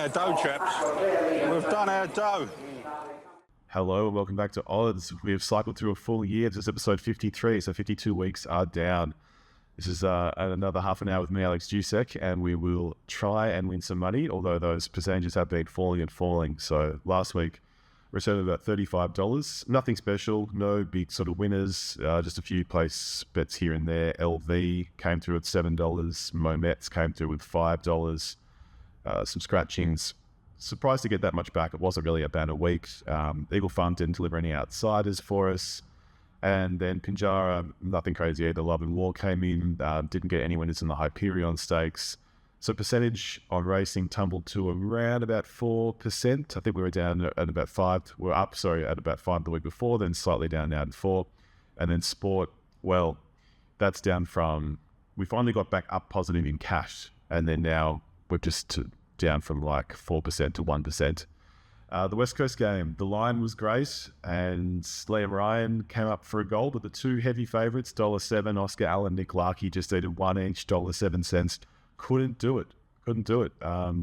our dough, chaps. We've done our dough. Hello and welcome back to Odds. We have cycled through a full year. This is episode 53, so 52 weeks are down. This is another half an hour with me, Alex Jusek, and we will try and win some money, although those percentages have been falling and falling. So last week, we returned about $35. Nothing special, no big sort of winners, just a few place bets here and there. LV came through at $7. Momets came through with $5. Some scratchings. Surprised to get that much back. It wasn't really a banner week. Eagle Fund didn't deliver any outsiders for us. And then Pinjarra, nothing crazy either. Love and War came in, didn't get any winners in the Hyperion Stakes. So percentage on racing tumbled to around about 4%. I think we were down at about 5. We're up, at about 5 the week before, then slightly down now to 4. And then sport, well, that's down from, we finally got back up positive in cash. And then now we're just down from like 4% to 1%. The West Coast game, the line was great, and Liam Ryan came up for a goal, but the two heavy favourites, $7, Oscar Allen, Nick Larkey, just needed one each, $7. Couldn't do it.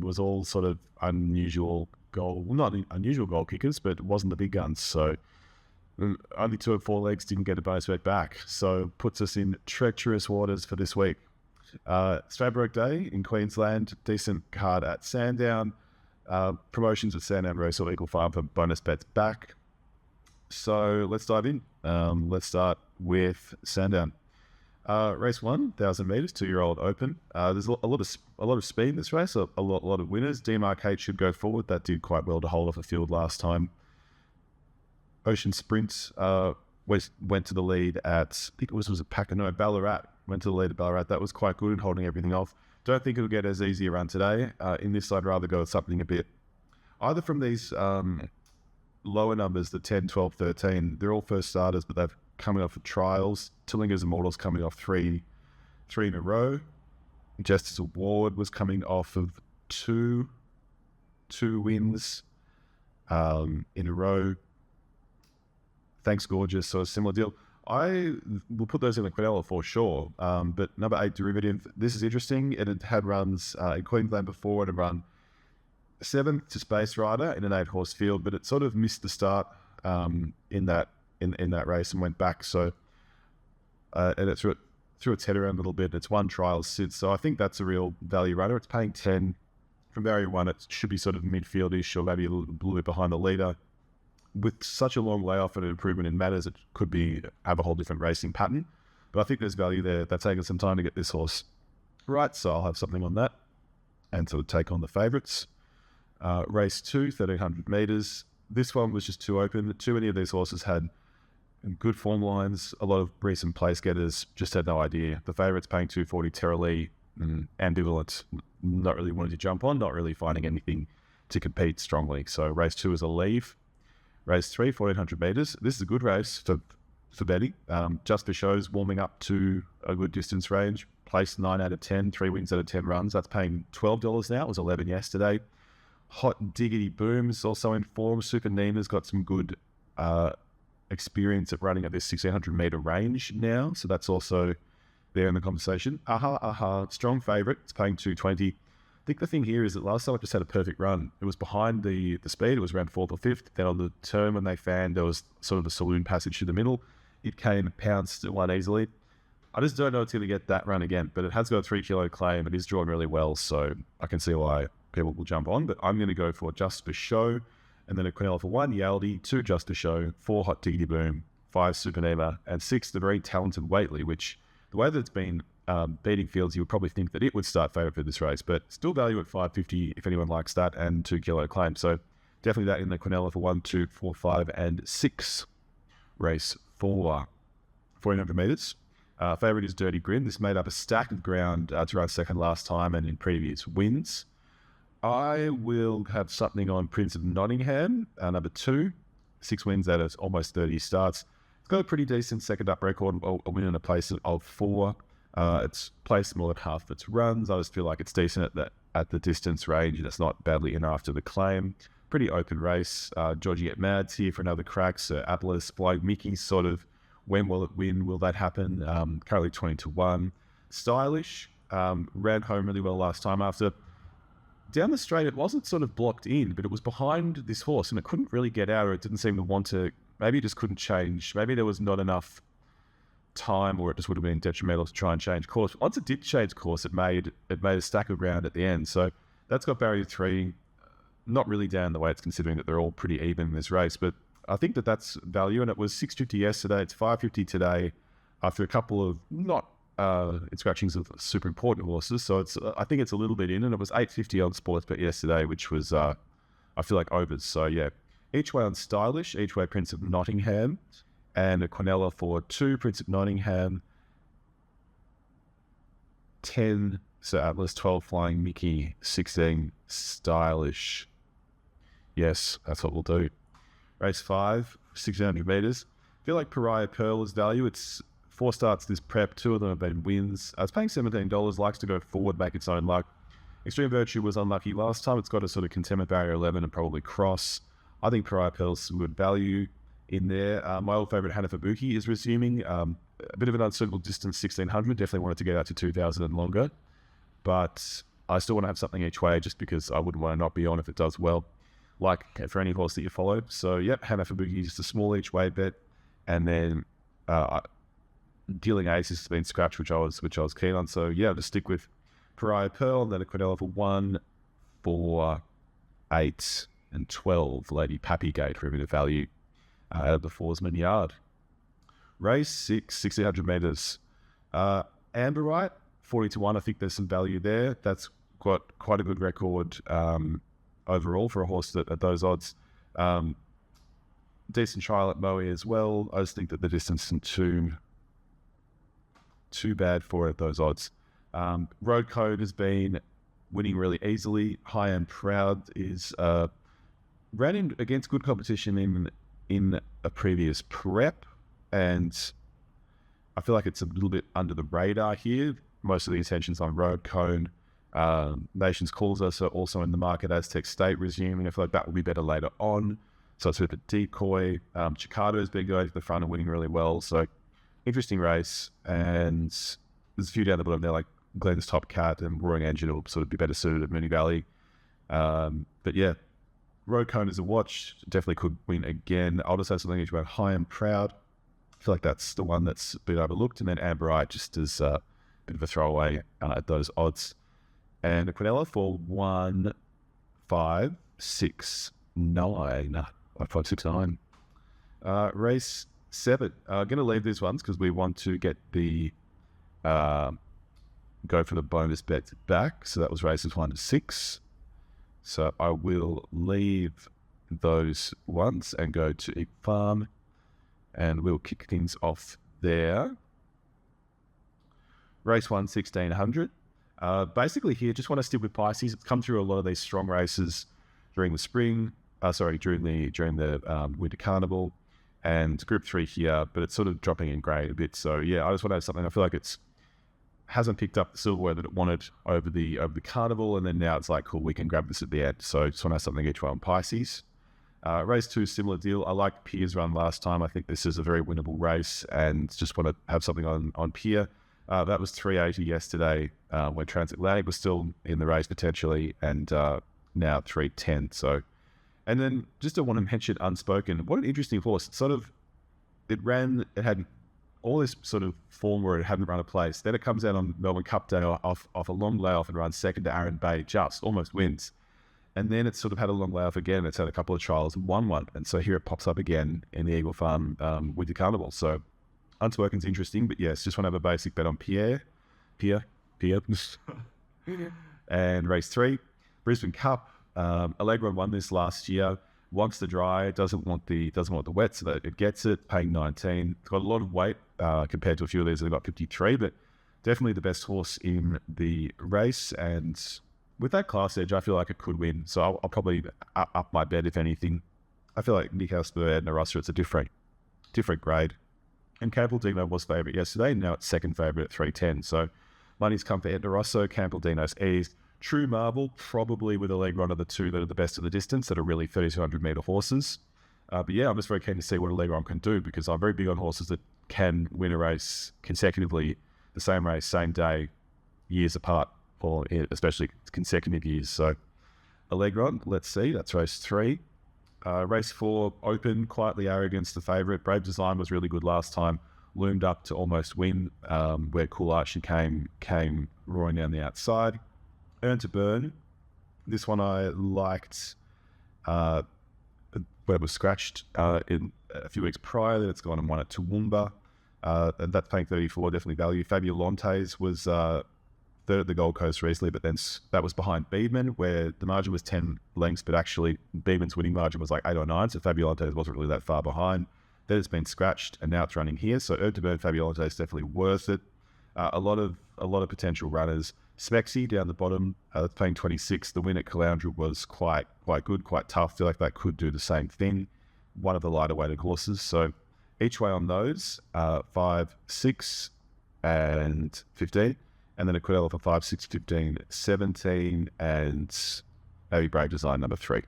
Was all sort of unusual goal, well, not unusual goal kickers, but it wasn't the big guns. So only 2 of 4 legs didn't get a bonus bet back. So puts us in treacherous waters for this week. Stradbroke Day in Queensland, decent card at Sandown. Promotions at Sandown Race or Eagle Farm for bonus bets back. So let's dive in. Let's start with Sandown. Race 1, 1,000 metres, 2-year-old open. There's a lot of speed in this race, a lot of winners. Demarcate should go forward. That did quite well to hold off a field last time. Ocean Sprint went to the lead at, I think it was a Packano, Ballarat. Went to the lead at Ballarat. That was quite good in holding everything off. Don't think it'll get as easy a run today. In this, I'd rather go with something a bit, either from these lower numbers, the 10, 12, 13. They're all first starters, but they've coming off of trials. Tillinger's Immortals coming off three in a row. Justice Award was coming off of two wins in a row. Thanks, Gorgeous. So a similar deal. I will put those in the Quinella for sure. But number 8, Derivative. This is interesting. It had runs in Queensland before. It had run 7th to Space Rider in an 8-horse field, but it sort of missed the start in that race and went back. So and it threw its head around a little bit. It's won trials since. So I think that's a real value runner. It's paying 10 from barrier 1. It should be sort of midfieldish or maybe a little bit behind the leader. With such a long layoff and an improvement in matters, it could have a whole different racing pattern. But I think there's value there. That's taken some time to get this horse right, so I'll have something on that. And sort of take on the favourites. Race 2, 1,300 metres. This one was just too open. Too many of these horses had good form lines. A lot of recent place getters just had no idea. The favourites paying $240, Terra Lee, ambivalent. Not really wanting to jump on, not really finding anything to compete strongly. So race 2 is a leave. Race 3, 1,400 metres. This is a good race for betting. Just for shows, warming up to a good distance range. Placed 9 out of 10, 3 wins out of 10 runs. That's paying $12 now. It was 11 yesterday. Hot Diggity Boom's also in form. Super Nina's got some good experience of running at this 1,600 metre range now. So that's also there in the conversation. Strong favourite. It's paying $220. I think the thing here is that last time it just had a perfect run. It was behind the speed. It was around 4th or 5th. Then on the turn when they fanned, there was sort of a saloon passage to the middle. It came pounced and won easily. I just don't know it's going to get that run again, but it has got a 3 kilo claim. It is drawn really well, so I can see why people will jump on. But I'm going to go for Just for Show, and then a Quinella for 1, Yaldi, 2 Just for Show, 4 Hot Diggity Boom, 5 Supernema, and 6 the very talented Waitley, which the way that it's been beating fields, you would probably think that it would start favourite for this race, but still value at $5.50 if anyone likes that, and 2 kilo claim. So definitely that in the Quinella for 1, 2, 4, 5, and 6. Race 4, 1,400 metres. Favourite is Dirty Grin. This made up a stack of ground to run second last time and in previous wins. I will have something on Prince of Nottingham, number 2. 6 wins out of almost 30 starts. It's got a pretty decent second up record, a win in a place of 4. It's placed more than half of its runs. I just feel like it's decent at the distance range, and it's not badly in after the claim. Pretty open race. Georgie at Mads here for another crack. So Atlas, Flying Mickey, sort of, when will it win? Will that happen? Currently 20-1. Stylish. Ran home really well last time after down the straight, it wasn't sort of blocked in, but it was behind this horse and it couldn't really get out, or it didn't seem to want to. Maybe it just couldn't change. Maybe there was not enough time, or it just would have been detrimental to try and change course. Once it did change course, it made a stack of ground at the end. So that's got barrier 3, not really down the way it's, considering that they're all pretty even in this race. But I think that that's value, and it was $6.50 yesterday. It's $5.50 today, after a couple of not scratchings of super important horses. So it's I think it's a little bit in, and it was $8.50 on Sportsbet yesterday, which was I feel like overs. So yeah, each way on Stylish, each way Prince of Nottingham, and a Quinella for 2, Prince of Nottingham, 10 Sir Atlas, 12 Flying Mickey, 16 Stylish. Yes, that's what we'll do. Race 5, 600 metres. I feel like Pariah Pearl is value. It's 4 starts this prep, 2 of them have been wins. I was paying $17, likes to go forward, make its own luck. Extreme Virtue was unlucky last time. It's got a sort of contentment barrier 11 and probably cross. I think Pariah Pearl's some good value in there. My old favourite Handicap is resuming. A bit of an unsuitable distance, 1600. Definitely wanted to get out to 2000 and longer. But I still want to have something each way, just because I wouldn't want to not be on if it does well, like for any horse that you follow. So yep, Handicap just a small each way bet. And then Dealing Aces has been scratched, which I was keen on. So yeah, I'll just stick with Pariah Pearl, and then a Quinella for 1, 4, 8, and 12. Lady Pappygate for a bit of value out of the Forsman Yard. Race 6, 1600 metres. Amberite, 40-1. I think there's some value there. That's got quite a good record overall for a horse that at those odds. Decent trial at Moe as well. I just think that the distance isn't too bad for it at those odds. Road Code has been winning really easily. High and Proud is ran in against good competition in a previous prep, and I feel like it's a little bit under the radar here. Most of the attention's on Road Cone. Nations Calls Us are also in the market. Aztec State resuming. I feel like that will be better later on. So it's a bit of a decoy. Chicago has been going to the front and winning really well. So interesting race. And there's a few down the bottom there, like Glenn's Top Cat and Roaring Engine will sort of be better suited at Moonee Valley. But yeah, Road Cone is a watch. Definitely could win again. I'll just have something about High and Proud. I feel like that's the one that's been overlooked. And then Amberite just as a bit of a throwaway at those odds. And a Quinella for 1, 5, 6, 9. 5, 6, 9. Race 7. Going to leave these ones because we want to get the go for the bonus bets back. So that was races 1 to 6. So I will leave those ones and go to Eagle Farm, and we'll kick things off there. Race 1, 1600. Basically here, just want to stick with Pisces. It's come through a lot of these strong races during the spring. During the Winter Carnival, and Group 3 here, but it's sort of dropping in grade a bit. So yeah, I just want to have something. I feel like hasn't picked up the silverware that it wanted over the Carnival, and then now it's like, cool, we can grab this at the end. So just want to have something each way on Pisces. Race 2, similar deal. I liked Pier's run last time. I think this is a very winnable race, and just want to have something on Pier. That was 380 yesterday when Transatlantic was still in the race potentially, and now 310. So. And then just I want to mention Unspoken. What an interesting horse. It had all this sort of form where it hadn't run a place. Then it comes out on Melbourne Cup Day off a long layoff and runs second to Aaron Bay, just almost wins. And then it's sort of had a long layoff again. It's had a couple of trials and won one. And so here it pops up again in the Eagle Farm with the Carnival. So Unspoken's interesting, but yes, just want to have a basic bet on Pierre. And race 3, Brisbane Cup. Allegro won this last year. Wants the dry, doesn't want the wet, so that it gets it. Paying 19. It's got a lot of weight compared to a few of these. They've got 53, but definitely the best horse in the race. And with that class edge, I feel like it could win. So I'll probably up my bet if anything. I feel like Nick Spur and Narussa, it's a different grade. And Campbell-Dino was favourite yesterday. Now it's second favourite at 310. So money's come for Edna Rosso. Campbell-Dino's eased. True Marvel, probably with a leg run of the two that are the best of the distance, that are really 3,200 metre horses. But yeah, I'm just very keen to see what a leg run can do, because I'm very big on horses that can win a race consecutively, the same race, same day, years apart, or especially consecutive years. So Allegron, let's see, that's race 3. Race 4, Open, Quietly Arrogance, the favourite. Brave Design was really good last time, loomed up to almost win, where Cool Archie came roaring down the outside. Earn to Burn, this one I liked where it was scratched in a few weeks prior. Then it's gone and won at Toowoomba. And that's paying 34, definitely value. Fabulantes was third at the Gold Coast recently, but then that was behind Brisbane, where the margin was 10 lengths, but actually Brisbane's winning margin was like 8 or 9, so Fabulantes wasn't really that far behind. Then it's been scratched, and now it's running here. So Earn to Burn, Fabulantes is definitely worth it. A lot of potential runners. Smexy down the bottom, that's paying 26. The win at Caloundra was quite good, quite tough. Feel like that could do the same thing. One of the lighter weighted horses. So each way on those, 5, 6, and 15. And then a Quidella for 5, 6, 15, 17, and maybe Brave Design number 3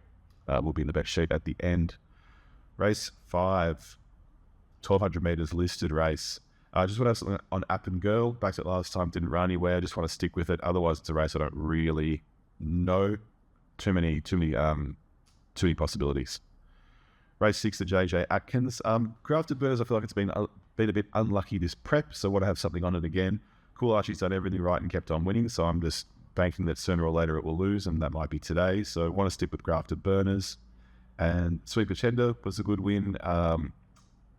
will be in the best sheet at the end. Race 5, 1,200 metres listed race. I just want to have something on App and Girl. Backed it last time, didn't run anywhere. I just want to stick with it. Otherwise, it's a race I don't really know. Too many possibilities. Race 6, the JJ Atkins. Grafted Burners, I feel like it's been a bit unlucky this prep, so I want to have something on it again. Cool Archie's done everything right and kept on winning, so I'm just banking that sooner or later it will lose, and that might be today. So I want to stick with Grafted Burners. And Sweet Pretender was a good win.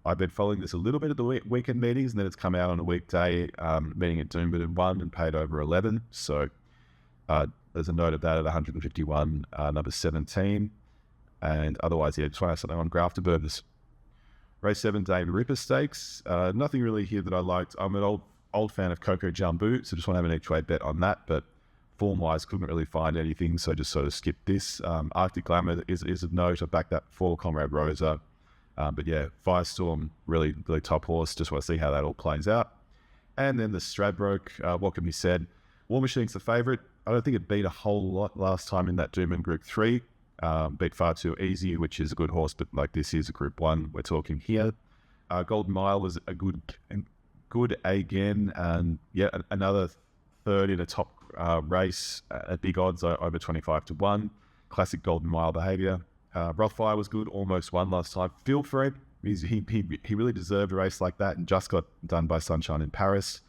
I've been following this a little bit at the weekend meetings, and then it's come out on a weekday meeting at Doomben and won and paid over 11. So there's a note of that at 151, number 17. And otherwise, yeah, just want to have something on Grafted Burners. Race 7, Dave Ripper Stakes. Nothing really here that I liked. I'm an old fan of Coco Jumbo, so just want to have an each way bet on that. But form-wise, couldn't really find anything, so just sort of skipped this. Arctic Glamour is a note. I backed that for Comrade Rosa. But yeah, Firestorm, really top horse. Just want to see how that all plays out. And then the Stradbroke, what can be said? War Machine's the favourite. I don't think it beat a whole lot last time in that Doom and Group 3. Beat Far Too Easy, which is a good horse, but like this is a Group 1 we're talking here. Golden Mile was a good again. And yeah, another third in a top race at big odds over 25 to 1. Classic Golden Mile behaviour. Rothfire was good, almost won last time. Feel for him. He really deserved a race like that and just got done by Sunshine in Paris.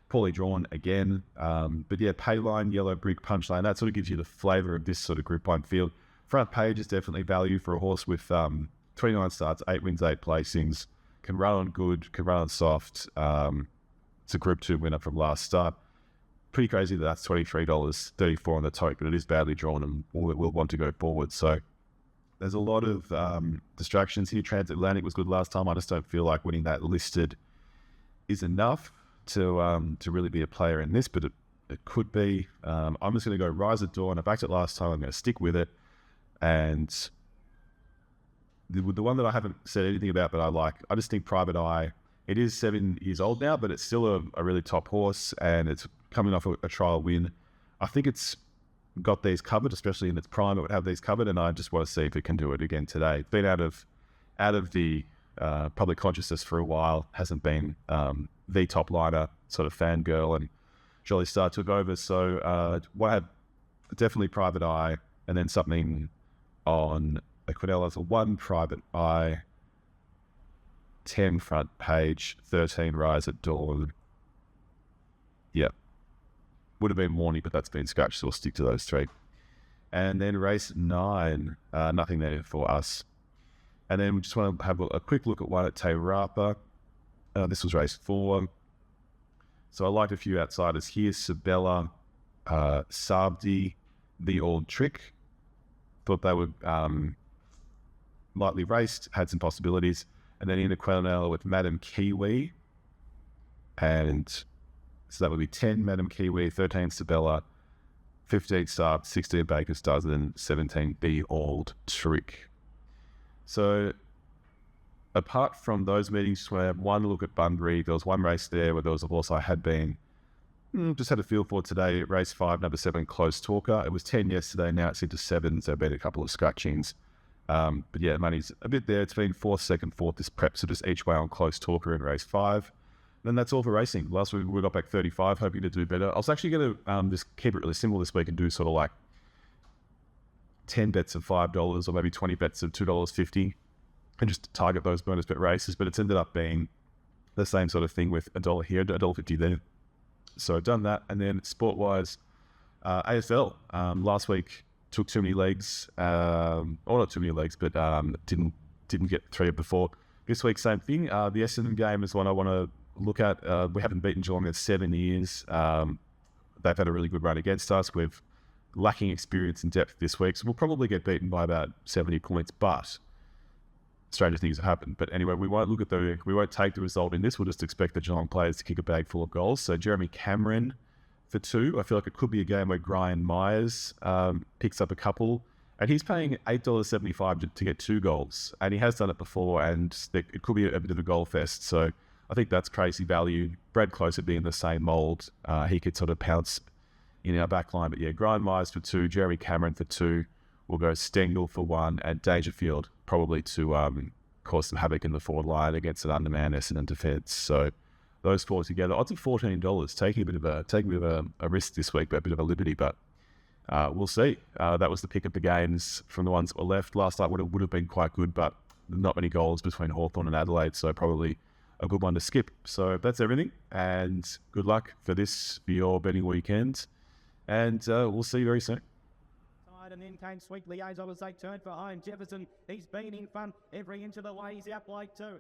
Poorly drawn again. But yeah, Payline, Yellow Brick, Punchline, that sort of gives you the flavour of this sort of Group 1 field. Front page is definitely value for a horse with 29 starts, 8 wins, 8 placings. Can run on good, can run on soft. It's a Group 2 winner from last start. Pretty crazy that that's $23.34 on the tote, but it is badly drawn and will want to go forward. So there's a lot of distractions here. Transatlantic was good last time. I just don't feel like winning that listed is enough to really be a player in this, but it could be. I'm just going to go Rise at Dawn. I backed it last time. I'm going to stick with it. And the one that I haven't said anything about but I like, I just think Private Eye. It is 7 years old now, but it's still a really top horse, and it's coming off a trial win. I think it's got these covered, especially in its prime. It would have these covered, and I just want to see if it can do it again today. It's been out of the public consciousness for a while. Hasn't been the top liner sort of fangirl, and Jolly Star took over. So what I have definitely Private Eye, and then something on Quinella. So 1 Private Eye, 10 front page, 13 Rise at Dawn. Yeah. Would have been Morning, but that's been scratched, so we'll stick to those 3. And then race 9, nothing there for us. And then we just want to have a quick look at one at Te Rapa. This was race 4. So I liked a few outsiders here. Sabella, Sabdi, The Old Trick. Thought they were lightly raced, had some possibilities. And then in the Quinella with Madam Kiwi. And so that would be 10 Madam Kiwi, 13 Sabella, 15 Saab, 16 Baker's Dozen, 17 The Old Trick. So apart from those meetings, just want to have one look at Bunbury. There was one race there where there was a horse I had been just had a feel for today. Race 5, number 7, Close Talker. It was 10 yesterday, now it's into 7, so been a couple of scratchings. But yeah, money's a bit there. It's been 4th, 2nd, 4th this prep, so just each way on Close Talker in race 5. And that's all for racing. Last week we got back 35, hoping to do better. I was actually going to just keep it really simple this week and do sort of like 10 bets of $5 or maybe 20 bets of $2.50 and just target those bonus bet races. But it's ended up being the same sort of thing with $1 here, $1.50 there. So I've done that. And then sport-wise, AFL last week took too many legs, or not too many legs, but didn't get 3 of the 4. This week, same thing. The Essendon game is one I want to look at. We haven't beaten Geelong in 7 years. They've had a really good run against us. We're lacking experience and depth this week, so we'll probably get beaten by about 70 points, but stranger things have happened. But anyway, we won't take the result in this. We'll just expect the Geelong players to kick a bag full of goals. So Jeremy Cameron for 2. I feel like it could be a game where Brian Myers picks up a couple, and he's paying $8.75 to get 2 goals, and he has done it before, and it could be a bit of a goal fest. So I think that's crazy value. Brad Closer being the same mould, he could sort of pounce in our back line. But yeah, Brian Myers for 2, Jeremy Cameron for 2. We'll go Stengel for 1, and Dangerfield probably to cause some havoc in the forward line against an undermanned Essendon defence. So those 4 together, odds of $14, taking a bit of a risk this week, but a bit of a liberty. But we'll see. That was the pick of the games from the ones that were left. Last night would have been quite good, but not many goals between Hawthorn and Adelaide, so probably a good one to skip. So that's everything, and good luck for your betting weekend, and we'll see you very soon. And then came Sweet Liaison as they turned for home. Jefferson, he's been in front every inch of the way. He's out like 2.